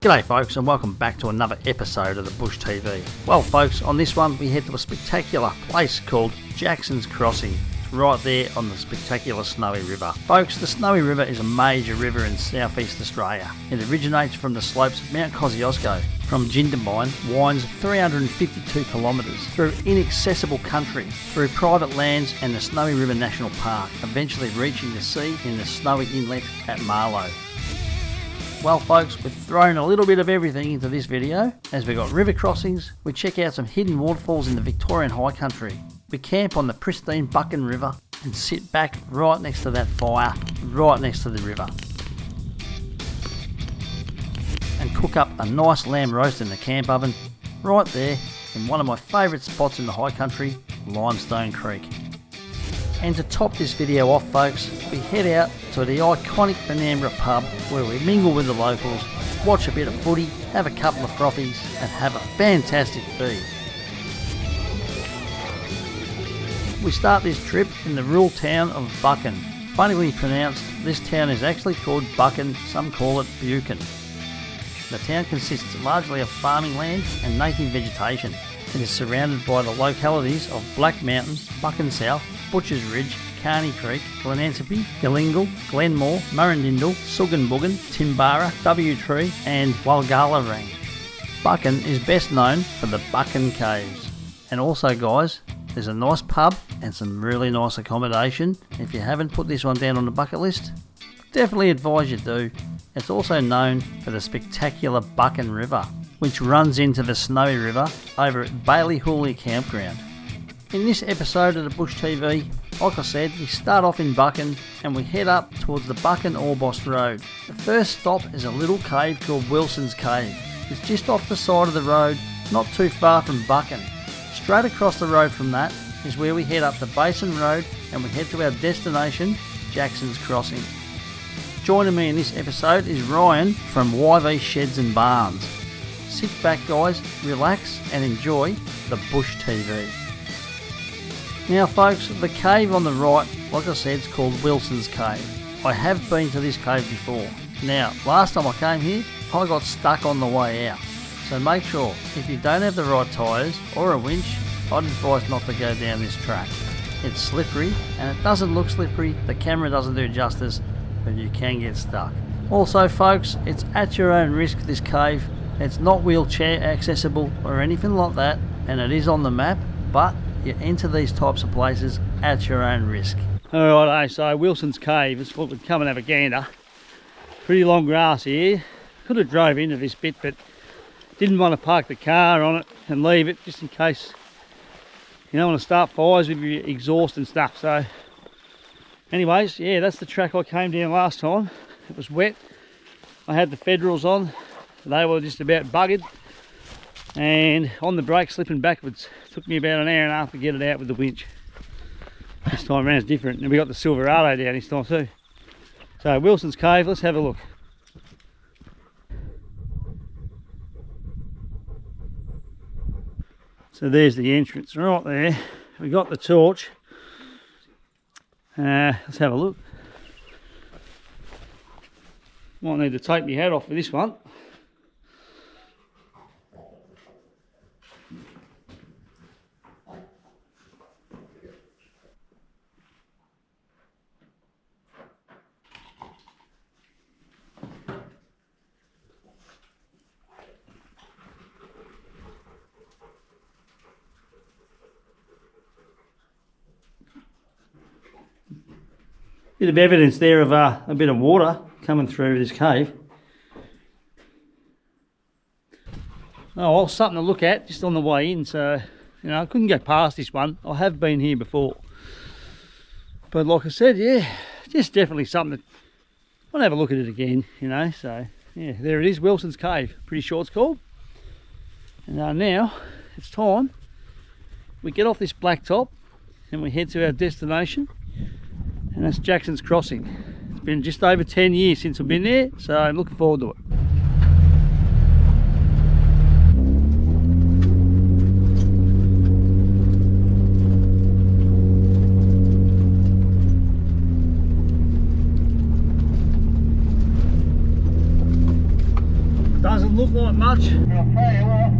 G'day folks, and welcome back to another episode of the Bush TV. Well folks, on this one we head to a spectacular place called Jackson's Crossing. It's right there on the spectacular Snowy River. Folks, the Snowy River is a major river in southeast Australia. It originates from the slopes of Mount Kosciuszko. From Jindabyne, winds 352 kilometres through inaccessible country, through private lands and the Snowy River National Park, eventually reaching the sea in the Snowy Inlet at Marlow. Well folks, we've thrown a little bit of everything into this video. As we got river crossings, we check out some hidden waterfalls in the Victorian high country. We camp on the pristine Buckan River and sit back right next to that fire, right next to the river. And cook up a nice lamb roast in the camp oven, right there in one of my favourite spots in the high country, Limestone Creek. And to top this video off folks, we head out to the iconic Benambra pub where we mingle with the locals, watch a bit of footy, have a couple of frothies and have a fantastic feed. We start this trip in the rural town of Buckan. Funnily pronounced, this town is actually called Buckan, some call it Buchan. The town consists largely of farming land and native vegetation. It is surrounded by the localities of Black Mountain, Buckan South, Butcher's Ridge, Carney Creek, Glenansopy, Galingal, Glenmore, Murrindindle, Suganbugan, Timbara, W Tree and Walgalarang. Buckan is best known for the Buckan Caves. And also guys, there's a nice pub and some really nice accommodation. If you haven't put this one down on the bucket list, definitely advise you do. It's also known for the spectacular Buckan River, which runs into the Snowy River over at Bailey Hooley Campground. In this episode of the Bush TV, like I said, we start off in Buckan and we head up towards the Buckan Orbost Road. The first stop is a little cave called Wilson's Cave. It's just off the side of the road, not too far from Buckan. Straight across the road from that is where we head up the Basin Road and we head to our destination, Jackson's Crossing. Joining me in this episode is Ryan from YV Sheds and Barns. Sit back guys, relax and enjoy the Bush TV. Now folks, the cave on the right, like I said, is called Wilson's Cave. I have been to this cave before. Now, last time I came here, I got stuck on the way out. So make sure, if you don't have the right tyres or a winch, I'd advise not to go down this track. It's slippery, and it doesn't look slippery, the camera doesn't do justice, but you can get stuck. Also folks, it's at your own risk, this cave. It's not wheelchair accessible or anything like that, and it is on the map, but you enter these types of places at your own risk. Alright, so Wilson's Cave is what we'd come and have a gander. Pretty long grass here. Could have drove into this bit, but didn't want to park the car on it and leave it just in case you don't want to start fires with your exhaust and stuff. So anyways, yeah, that's the track I came down last time. It was wet. I had the Federals on. They were just about buggered. And on the brake, slipping backwards. Took me about an hour and a half to get it out with the winch. This time around it's different. And we got the Silverado down this time too. So Wilson's Cave, let's have a look. So there's the entrance right there. We got the torch. Let's have a look. Might need to take my hat off for this one. Bit of evidence there of a bit of water coming through this cave. Oh, well, something to look at just on the way in. So, you know, I couldn't go past this one. I have been here before. But like I said, yeah, just definitely something that I want to have a look at it again, you know. So, yeah, there it is, Wilson's Cave. Pretty sure it's called. And now it's time we get off this blacktop and we head to our destination. And that's Jackson's Crossing. It's been just over 10 years since I've been there, so I'm looking forward to it. look like much. I'll tell you what,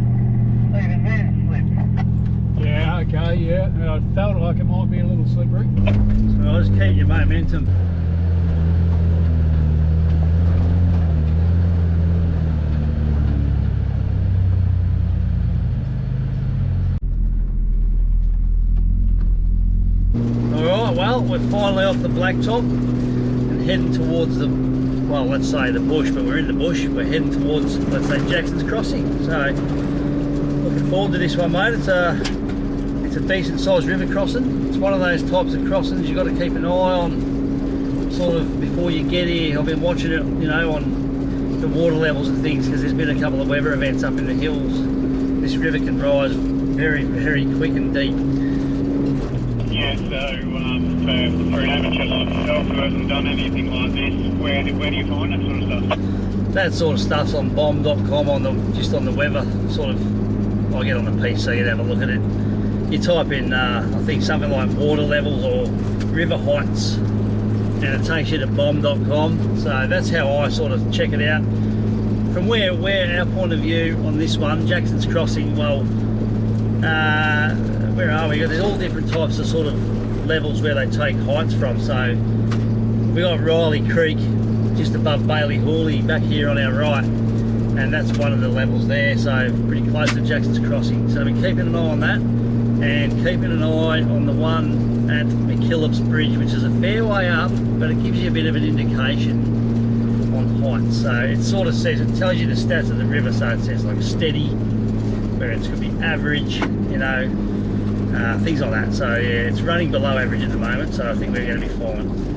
even then slipped. Yeah, okay, yeah. I felt like it might be a little slippery. So I'll just keep your momentum. Alright, well, we're finally off the blacktop and heading towards the, well, let's say the bush, but we're in the bush. We're heading towards, let's say, Jackson's Crossing. So, looking forward to this one, mate. It's a decent sized river crossing. It's one of those types of crossings you've got to keep an eye on sort of before you get here. I've been watching it, you know, on the water levels and things, because there's been a couple of weather events up in the hills. This river can rise very, very quick and deep. Yeah, so for an amateur like myself who hasn't done anything like this, where do you find that sort of stuff? That sort of stuff's on bomb.com, on the just on the weather sort of. I get on the PC and have a look at it. You type in I think something like water levels or river heights, and it takes you to bomb.com. So that's how I sort of check it out. From where our point of view on this one, Jackson's Crossing, well, where are we? There's all different types of sort of levels where they take heights from. So we got Riley Creek just above Bailey Hawley back here on our right, and that's one of the levels there, so pretty close to Jackson's Crossing. So we're keeping an eye on that, and keeping an eye on the one at McKillop's Bridge, which is a fair way up, but it gives you a bit of an indication on height. So it sort of says, it tells you the stats of the river, so it says like steady, where it's going to be average, you know, things like that. So yeah, it's running below average at the moment, so I think we're going to be fine.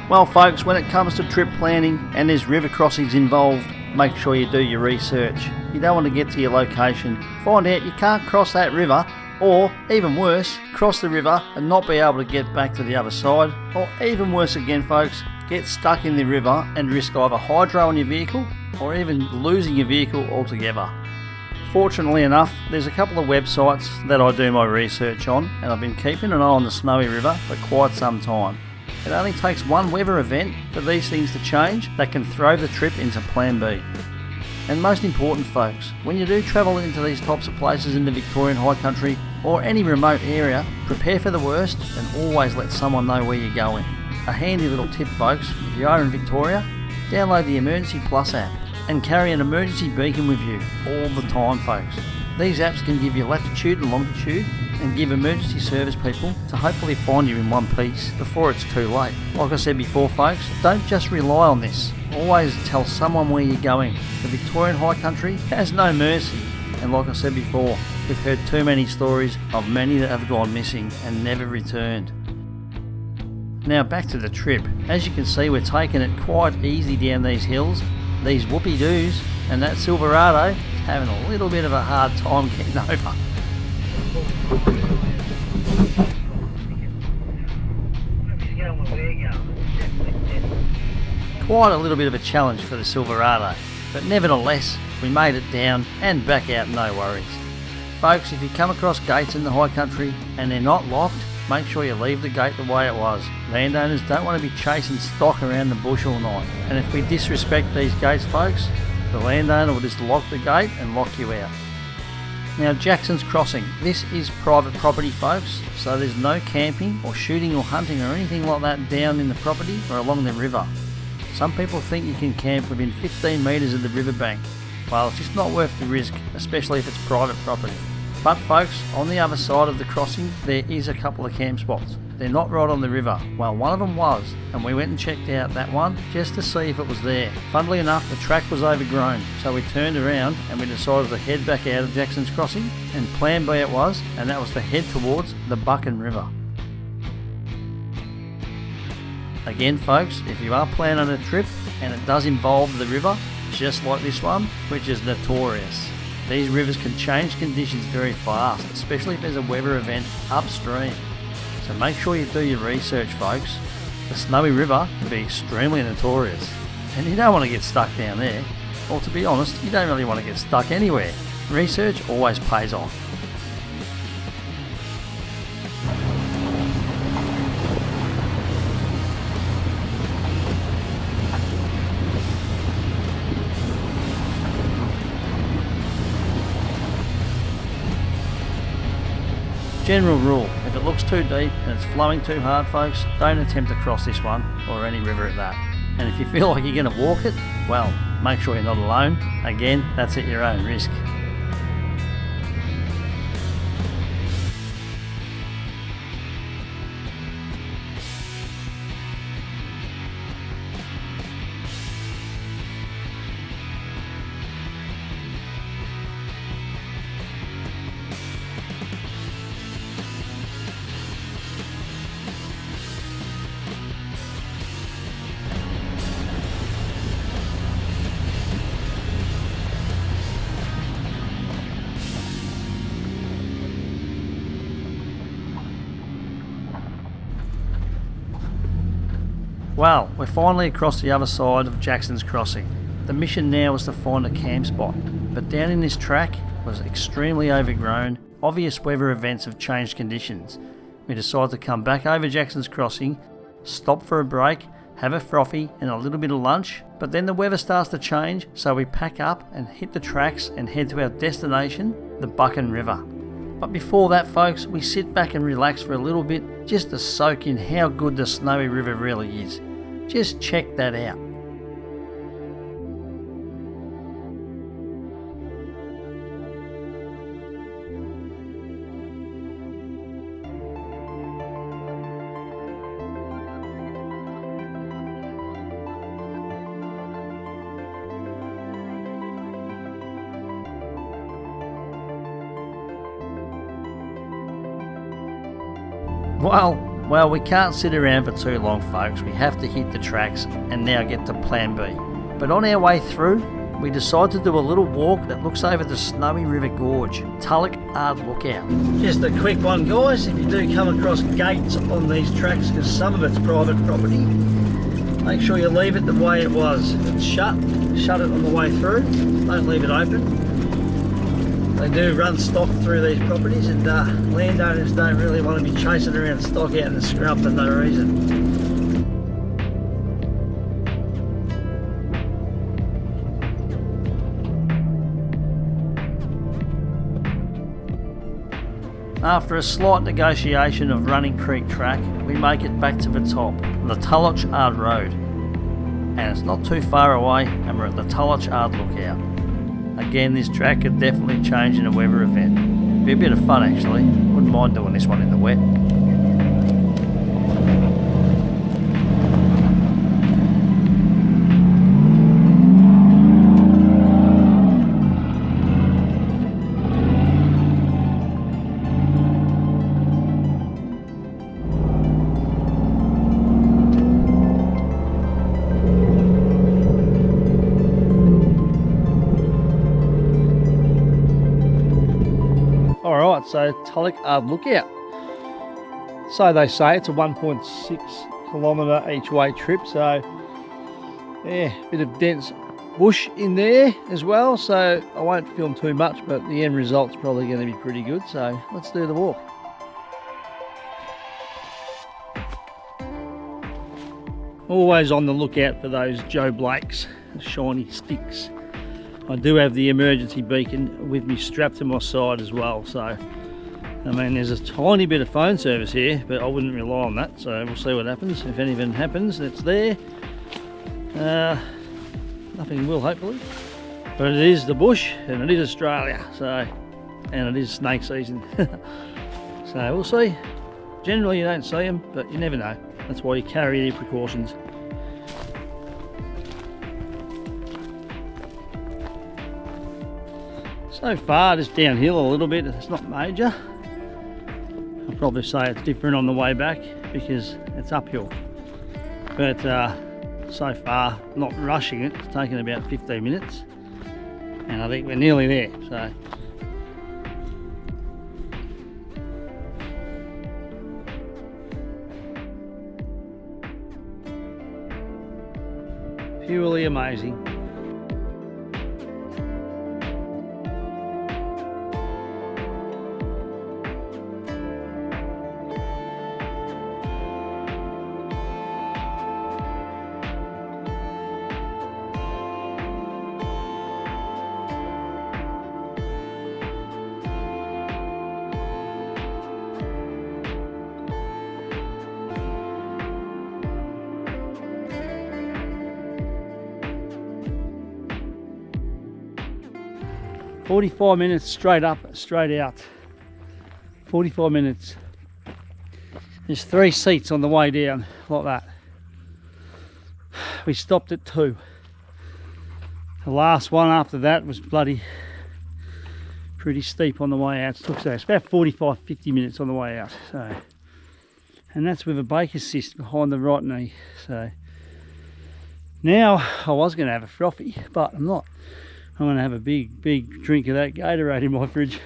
Well folks, when it comes to trip planning and there's river crossings involved, make sure you do your research. You don't want to get to your location, find out you can't cross that river, or even worse, cross the river and not be able to get back to the other side, or even worse again folks, get stuck in the river and risk either hydro on your vehicle or even losing your vehicle altogether. Fortunately enough, there's a couple of websites that I do my research on, and I've been keeping an eye on the Snowy River for quite some time. It only takes one weather event for these things to change that can throw the trip into Plan B. And most important folks, when you do travel into these types of places in the Victorian High Country or any remote area, prepare for the worst and always let someone know where you're going. A handy little tip folks, if you are in Victoria, download the Emergency Plus app and carry an emergency beacon with you all the time folks. These apps can give you latitude and longitude and give emergency service people to hopefully find you in one piece before it's too late. Like I said before folks, don't just rely on this. Always tell someone where you're going. The Victorian High Country has no mercy, and like I said before, we've heard too many stories of many that have gone missing and never returned. Now back to the trip. As you can see, we're taking it quite easy down these hills, these whoopie-doos, and that Silverado is having a little bit of a hard time getting over. Quite a little bit of a challenge for the Silverado, but nevertheless we made it down and back out no worries. Folks, if you come across gates in the high country and they're not locked, make sure you leave the gate the way it was. Landowners don't want to be chasing stock around the bush all night, and if we disrespect these gates folks, the landowner will just lock the gate and lock you out. Now Jackson's Crossing, this is private property folks, so there's no camping or shooting or hunting or anything like that down in the property or along the river. Some people think you can camp within 15 metres of the riverbank. Well, it's just not worth the risk, especially if it's private property. But folks, on the other side of the crossing there is a couple of camp spots. They're not right on the river. Well, one of them was, and we went and checked out that one just to see if it was there. Funnily enough, the track was overgrown, so we turned around and we decided to head back out of Jackson's Crossing, and Plan B it was, and that was to head towards the Buckan River. Again folks, if you are planning a trip and it does involve the river, just like this one, which is notorious. These rivers can change conditions very fast, especially if there's a weather event upstream. So make sure you do your research folks. The Snowy River can be extremely notorious, and you don't want to get stuck down there. Or to be honest, you don't really want to get stuck anywhere. Research always pays off. General rule, if it looks too deep and it's flowing too hard, folks, don't attempt to cross this one or any river at that. And if you feel like you're going to walk it, well, make sure you're not alone. Again, that's at your own risk. Well, we're finally across the other side of Jackson's Crossing. The mission now was to find a camp spot, but down in this track was extremely overgrown. Obvious weather events have changed conditions. We decided to come back over Jackson's Crossing, stop for a break, have a frothy and a little bit of lunch, but then the weather starts to change, so we pack up and hit the tracks and head to our destination, the Buckan River. But before that, folks, we sit back and relax for a little bit just to soak in how good the Snowy River really is. Just check that out. Well, we can't sit around for too long, folks. We have to hit the tracks and now get to Plan B. But on our way through, we decided to do a little walk that looks over the Snowy River Gorge, Tulloch Ard Lookout. Just a quick one, guys. If you do come across gates on these tracks, because some of it's private property, make sure you leave it the way it was. If it's shut it on the way through. Don't leave it open. They do run stock through these properties, and landowners don't really want to be chasing around stock out in the scrub for no reason. After a slight negotiation of Running Creek track, we make it back to the top, the Tulloch Ard Road. And it's not too far away, and we're at the Tulloch Ard Lookout. Again, this track could definitely change in a weather event. Be a bit of fun actually. Wouldn't mind doing this one in the wet. Alright, so Tulloch Ard Lookout. So they say it's a 1.6 kilometre each way trip, so yeah, bit of dense bush in there as well, so I won't film too much, but the end result's probably going to be pretty good, so let's do the walk. Always on the lookout for those Joe Blakes, shiny sticks. I do have the emergency beacon with me strapped to my side as well, so I mean there's a tiny bit of phone service here, but I wouldn't rely on that, so we'll see what happens. If anything happens, it's there. Nothing will, hopefully, but it is the bush and it is Australia, so, and it is snake season. So we'll see. Generally you don't see them, but you never know. That's why you carry any precautions. So far just downhill a little bit, it's not major. I'll probably say it's different on the way back because it's uphill. But so far, not rushing it, it's taken about 15 minutes. And I think we're nearly there, so. Purely amazing. 45 minutes straight up, straight out. 45 minutes. There's 3 seats on the way down, like that. We stopped at 2. The last one after that was bloody pretty steep on the way out. It took it's about 45-50 minutes on the way out. So, and that's with a brake assist behind the right knee. So now I was going to have a frothy, but I'm not. I'm going to have a big drink of that Gatorade in my fridge.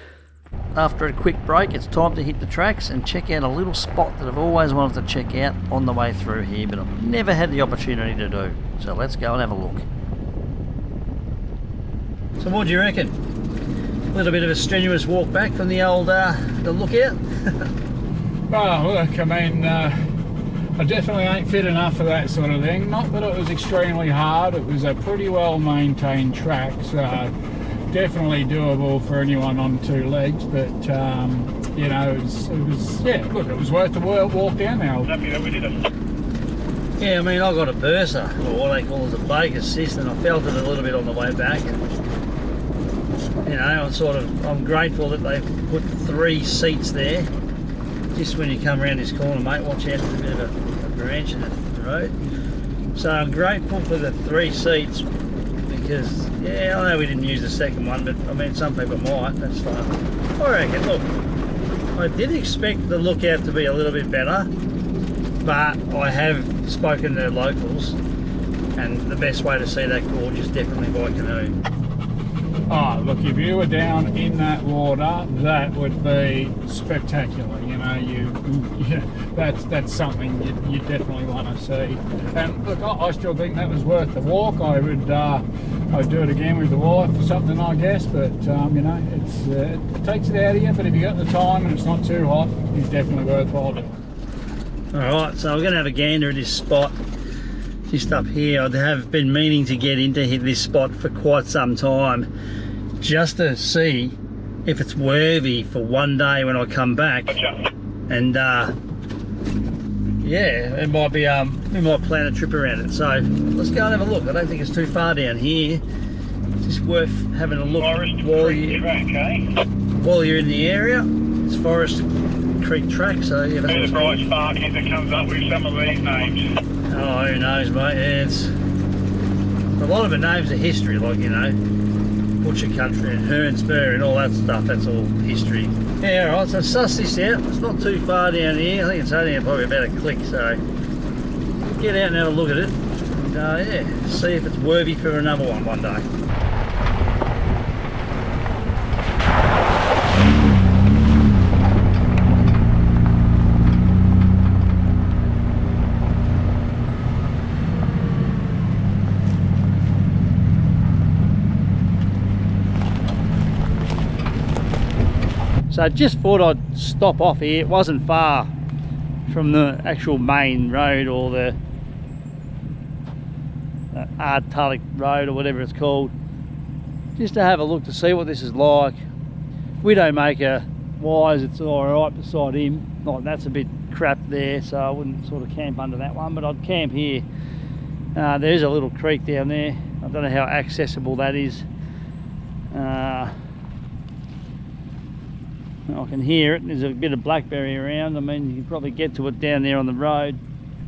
After a quick break, it's time to hit the tracks and check out a little spot that I've always wanted to check out on the way through here, but I've never had the opportunity to do. So let's go and have a look. So what do you reckon? A little bit of a strenuous walk back from the old the lookout? Well, look, I mean, I definitely ain't fit enough for that sort of thing. Not that it was extremely hard, it was a pretty well maintained track, so definitely doable for anyone on 2 legs, but you know, it was yeah, look, it was worth the walk down there. I was happy that we did it. Yeah, I mean, I got a bursa, or what they call as a brake assist, and I felt it a little bit on the way back, and you know, I'm grateful that they've put 3 seats there. Just when you come around this corner, mate, watch out, there's a bit of a branch in the road. So I'm grateful for the 3 seats, because, yeah, I know we didn't use the second one, but I mean, some people might, that's fine. I reckon, look, I did expect the lookout to be a little bit better, but I have spoken to locals, and the best way to see that gorge is definitely by canoe. Oh, look, if you were down in that water, that would be spectacular. You know, that's something you definitely want to see. And look, I still think that was worth the walk. I'd do it again with the wife or something, I guess. But you know, it takes it out of you. But if you got the time and it's not too hot, it's definitely worthwhile doing. All right, so we're going to have a gander at this spot. Just up here, I have been meaning to get into this spot for quite some time, just to see if it's worthy for one day when I come back. And yeah, it might be we might plan a trip around it. So let's go and have a look. I don't think it's too far down here. It's just worth having a look while you're in the area. It's Forest Creek track, so yeah. That's the bright spark is that comes up with some of these names. Oh, who knows, mate? Yeah, it's a lot of the names are history, like, you know, Butcher Country and Hernsburg and all that stuff. That's all history. Yeah, all right. So suss this out. It's not too far down here. I think it's only probably about a click. So get out and have a look at it. And, yeah, see if it's worthy for another one day. So I just thought I'd stop off here. It wasn't far from the actual main road, or the Tulloch Road or whatever it's called, just to have a look to see what this is like. We don't make a wise, it's alright beside him. Like, that's a bit crap there, so I wouldn't sort of camp under that one, but I'd camp here. There's a little creek down there. I don't know how accessible that is. I can hear it. There's a bit of blackberry around. I mean, you can probably get to it down there on the road.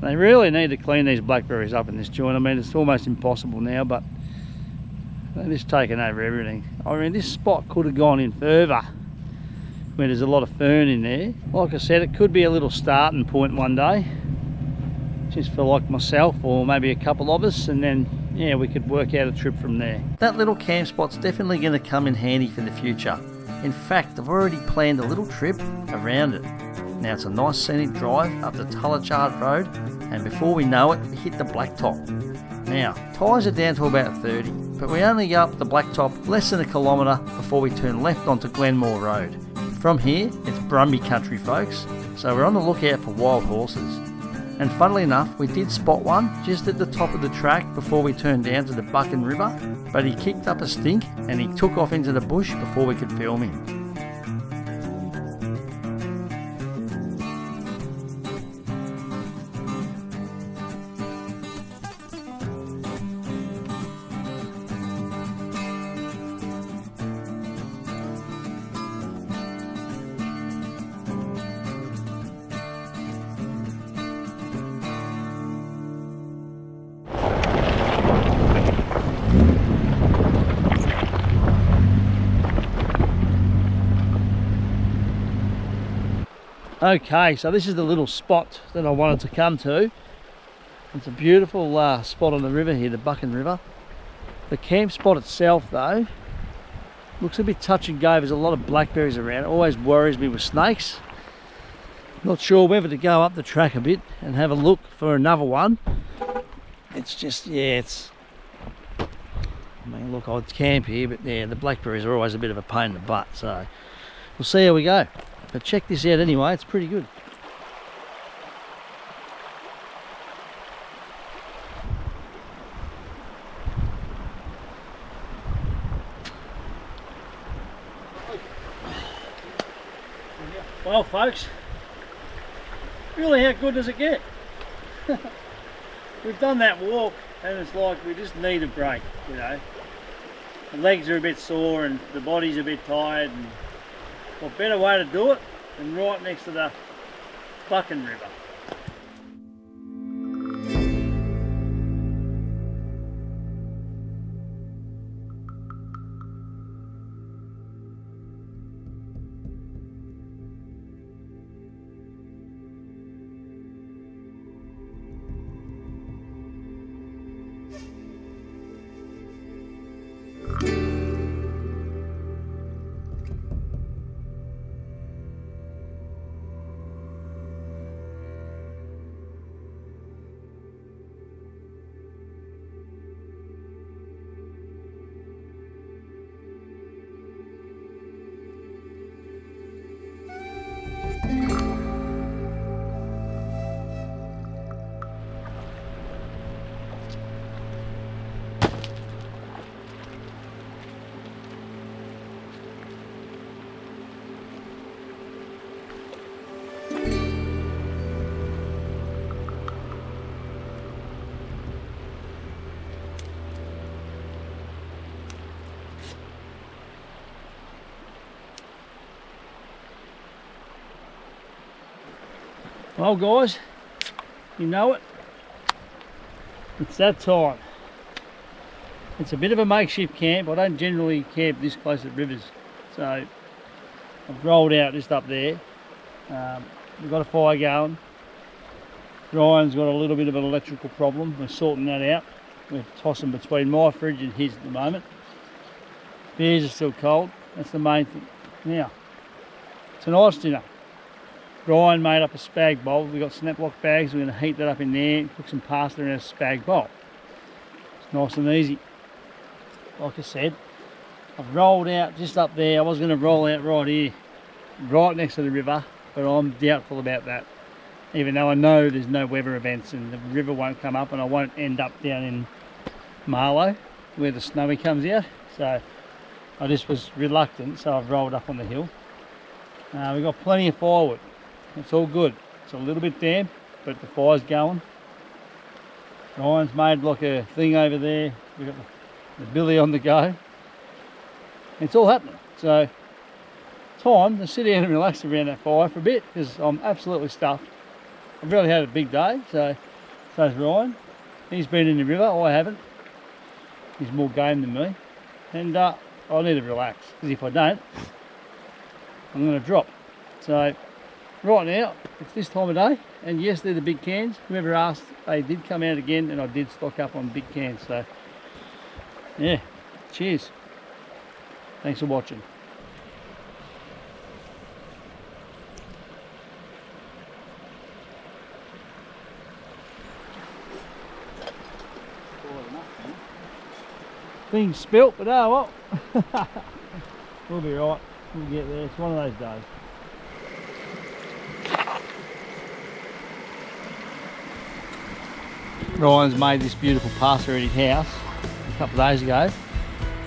They really need to clean these blackberries up in this joint. I mean, it's almost impossible now, but they're just taking over everything. I mean, this spot could have gone in further, where there's a lot of fern in there. Like I said, it could be a little starting point one day, just for like myself or maybe a couple of us, and then yeah, we could work out a trip from there. That little camp spot's definitely going to come in handy for the future. In fact, I've already planned a little trip around it. Now, it's a nice scenic drive up the Tulloch Ard Road, and before we know it, we hit the blacktop. Now, tyres are down to about 30, but we only go up the blacktop less than a kilometre before we turn left onto Glenmore Road. From here, it's Brumby country, folks, so we're on the lookout for wild horses. And funnily enough, we did spot one just at the top of the track before we turned down to the Buckan River, but he kicked up a stink and he took off into the bush before we could film him. Okay, so this is the little spot that I wanted to come to. It's a beautiful spot on the river here, the Buckan River. The camp spot itself though looks a bit touch and go. There's a lot of blackberries around. It always worries me with snakes. Not sure whether to go up the track a bit and have a look for another one. It's just, yeah, I mean, look, I'd camp here, but yeah, the blackberries are always a bit of a pain in the butt, so we'll see how we go. But check this out anyway, it's pretty good. Well, folks, really, how good does it get? We've done that walk and it's like we just need a break, you know. The legs are a bit sore and the body's a bit tired, and what better way to do it than right next to the Buckan River. Well guys, you know it, it's that time. It's a bit of a makeshift camp. I don't generally camp this close at rivers, so I've rolled out just up there. We've got a fire going. Ryan's got a little bit of an electrical problem. We're sorting that out. We're tossing between my fridge and his at the moment. Beers are still cold, that's the main thing. Now, tonight's dinner. Ryan made up a spag bowl. We've got snap lock bags. We're going to heat that up in there and cook some pasta in a spag bowl. It's nice and easy. Like I said, I've rolled out just up there. I was going to roll out right here, right next to the river, but I'm doubtful about that. Even though I know there's no weather events and the river won't come up and I won't end up down in Marlow where the snowy comes out. So I just was reluctant, so I've rolled up on the hill. We've got plenty of firewood. It's all good. It's a little bit damp, but the fire's going. Ryan's made like a thing over there. We've got the billy on the go. It's all happening. So, time to sit down and relax around that fire for a bit because I'm absolutely stuffed. I've really had a big day, so's Ryan. He's been in the river, I haven't. He's more game than me. And I need to relax because if I don't, I'm going to drop. So, right now, it's this time of day, and yes, they're the big cans. Whoever asked, they did come out again, and I did stock up on big cans. So, yeah, cheers. Thanks for watching. Things spilt, but oh well. We'll be right. We'll get there. It's one of those days. Ryan's made this beautiful pasta at his house a couple of days ago.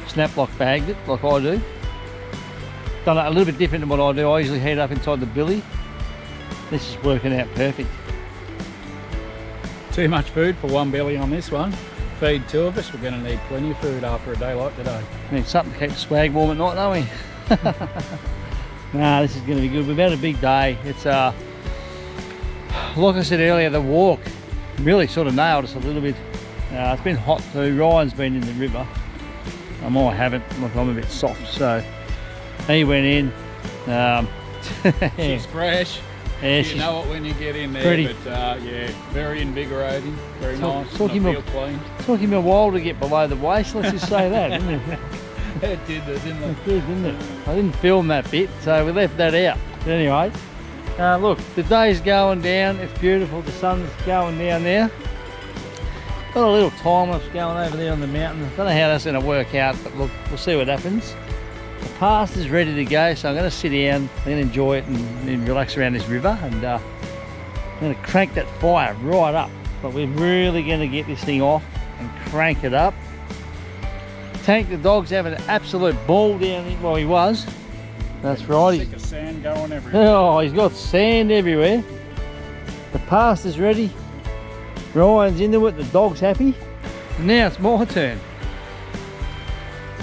Snap lock bagged it like I do. Done it a little bit different than what I do. I usually heat it up inside the billy. This is working out perfect. Too much food for one belly on this one. Feed two of us, we're going to need plenty of food after a day like today. Need something to keep the swag warm at night, don't we? Nah, this is going to be good. We've had a big day. It's like I said earlier, the walk really sort of nailed us a little bit. It's been hot too. Ryan's been in the river. I haven't. Look, I'm a bit soft, so he went in. She's fresh. Yeah, You she's know it when you get in there, pretty. but yeah, very invigorating, very nice. took him and I feel clean. took him a while to get below the waist, let's just say that, didn't it? It did, didn't it? It did, didn't it? I didn't film that bit, so we left that out. But anyway, look, the day's going down. It's beautiful. The sun's going down there. Got a little time lapse going over there on the mountain. I don't know how that's going to work out, but look, we'll see what happens. The past is ready to go, so I'm going to sit down and enjoy it and relax around this river. And I'm going to crank that fire right up. But we're really going to get this thing off and crank it up. Tank, the dog's having an absolute ball down there. Well, he was. That's right. Sick of sand going everywhere. Oh, he's got sand everywhere. The past is ready. Ryan's into it. The dog's happy. Now it's my turn.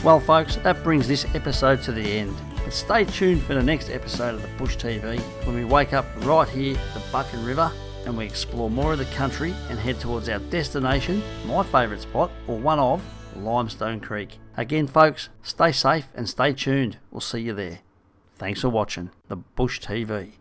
Well, folks, that brings this episode to the end. But stay tuned for the next episode of the Bush TV when we wake up right here at the Buckan River and we explore more of the country and head towards our destination, my favourite spot, or one of, Limestone Creek. Again, folks, stay safe and stay tuned. We'll see you there. Thanks for watching the Bush TV.